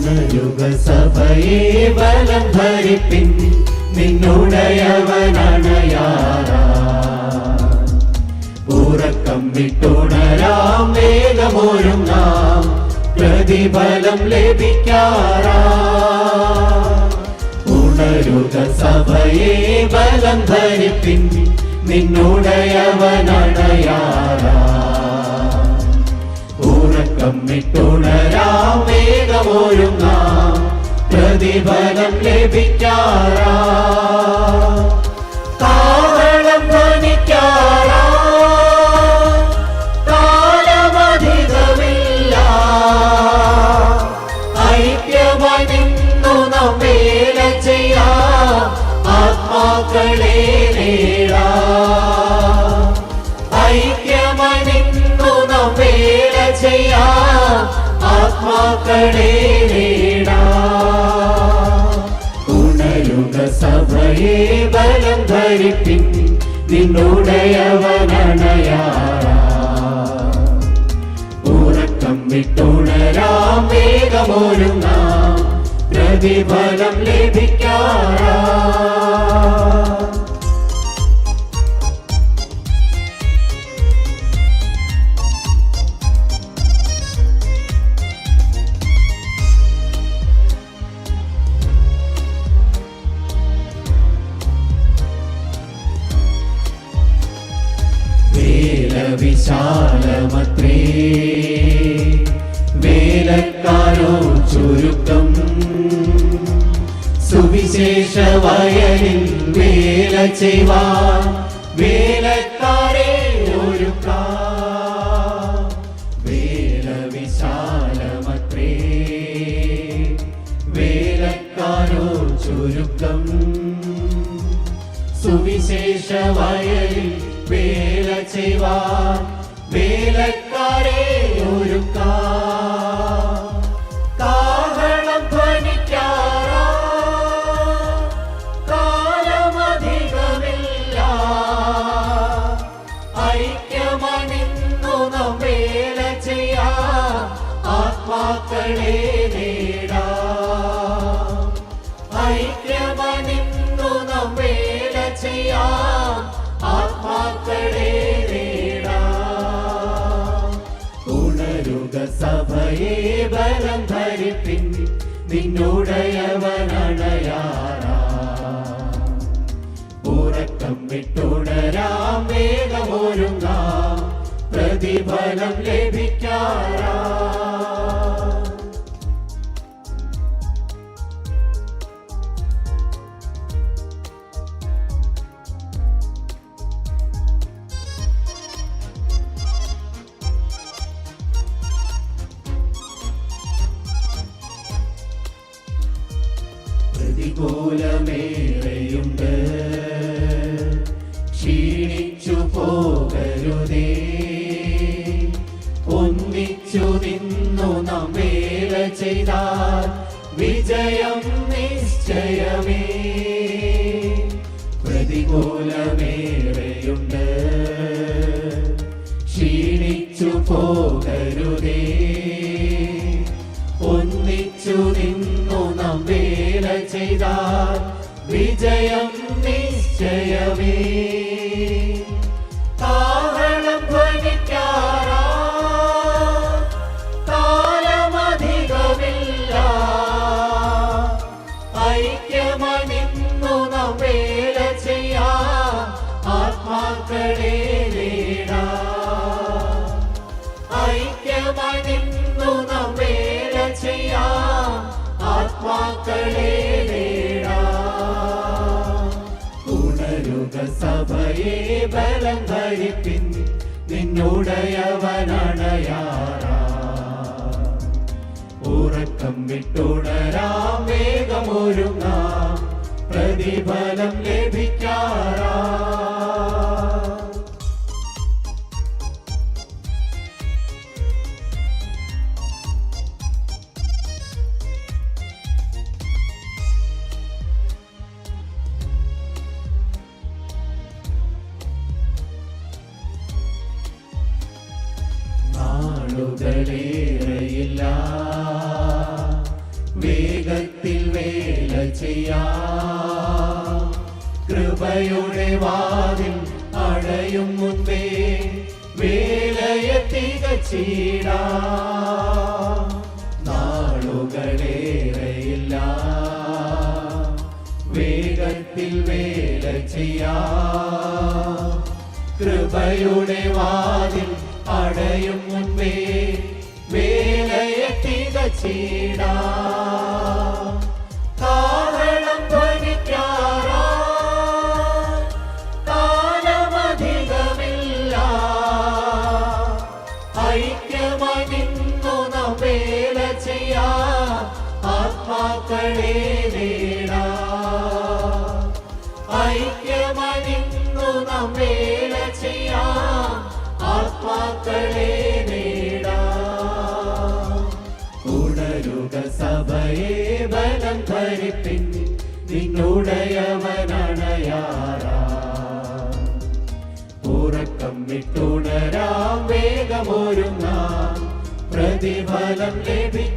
ഉണരുക സഭയെ ബലം ധരിപ്പിൻ, നിന്നുടയവനണയാറാ. ഉറക്കം വിട്ടുണരാം, വേഗമൊരുങ്ങാം, പ്രതിഫലം ലഭിക്കാറാ. ഉണരുക സഭയെ ബലം ധരിപ്പിൻ, നിന്നുടയവനണയാറാ. ഉറക്കം വിട്ടുണരാം, വേഗമൊരുങ്ങാം, പ്രതിഫലം ലഭിക്കാറാ. കാഹളം ധ്വനിക്കാറാ, കാലമധികമില്ല, ഐക്യമണിന്നു നാം വേല ചെയ്യാം, ആത്മാക്കളെ നേടാം. ഐക്യമണിന്നു നാം വേല ചെയ്യാം, ആത്മാക്കളെ നേടാം. ഉണരുക സഭയെ ബലം ധരിപ്പിൻ, നിന്നുടയവനണയാറാ. ഉറക്കം വിട്ടുണരാം, വേഗമൊരുങ്ങാം, പ്രതിഫലം ലഭിക്കാറാ. വിശാലമത്രേ, വേലക്കാരോ ചുരുക്കം, സുവിശേഷ വയലിൽ വേല ചെയ്യുവാൻ വേലക്കാരെ ഒരുക്കാം. വേല വിശാലമത്രേ, വേലക്കാരോ ചുരുക്കം, സുവിശേഷ വയലിൽ വേല ചെയ്യുവാൻ വേലക്കാരെ ഒരുക്കാം. കാഹളം ധ്വനിക്കാറാ, കാലമധികമില്ല, ഐക്യമണിന്നു നാം വേല ചെയ്യാം, ആത്മാക്കളെ നേടാം. ഐക്യമണിന്നു നാം വേല ചെയ്യാം, ആത്മാക്കളെ നേടാം. ഉണരുക സഭയെ ബലം ധരിപ്പിൻ, നിന്നുടയവനണയാറാ. ഉറക്കം വിട്ടുണരാം, വേഗമൊരുങ്ങാം, പ്രതിഫലം ലഭിക്കാറാ. പ്രതികൂലമേറെയുണ്ട്, ക്ഷീണിച്ചു പോകരുതേ. ഒന്നിച്ചു നിന്നു നാം വേല ചെയ്താൽ വിജയം നിശ്ചയമേ. പ്രതികൂലമേറെയുണ്ട്, ക്ഷീണിച്ചു പോകരുതേ. ഒന്നിച്ചു നിന്നു നാം വേല ചെയ്താൽ വിജയം നിശ്ചയമേ. കാഹളം ധ്വനിക്കാറാ, കാലമധികമില്ല, ഐക്യമണിന്നു നാം വേല ചെയ്യാം, ആത്മാക്കളെ നേടാം. ഐക്യമണിന്നു നാം വേല ചെയ്യാം, ആത്മാക്കളെ നേടാം. ഉണരുക സഭയെ ബലം ധരിപ്പിൻ, നിന്നുടയവനണയാറാ. ഉറക്കം വിട്ടുണരാം, വേഗമൊരുങ്ങാം, പ്രതിഫലം ലഭിക്കാറാ. നാളുകളേറെയില്ല, ചെയ്യാം. കൃപയുടെ വാതിൽ അടയും മുൻപേ വേലയെ തികച്ചിടാം. നാളുകളേറെയില്ല, വേഗത്തിൽ വേല ചെയ്യാം. കൃപയുടെ വാതിൽ അടയും മുൻപേ വേലയെ തികച്ചിടാം. കാഹളം ധ്വനിക്കാറായി കാലമധികമില്ല, ഐക്യമായി നിന്നു നാം വേല ചെയ്യാം. ആത്മാക്കളെ നേടാം, ഐക്യമായി നിന്നു നാം വേല ചെയ്യാം. ആത്മാക്കളെ നേടാം. ഉണരുക സഭയെ, ബലം ധരിപ്പിൻ, നിന്നുടയവനണയാറാം. ഉറക്കം വിട്ടുണരാം, വേഗമൊരുങ്ങാം, പ്രതിഫലം ലഭിക്കും.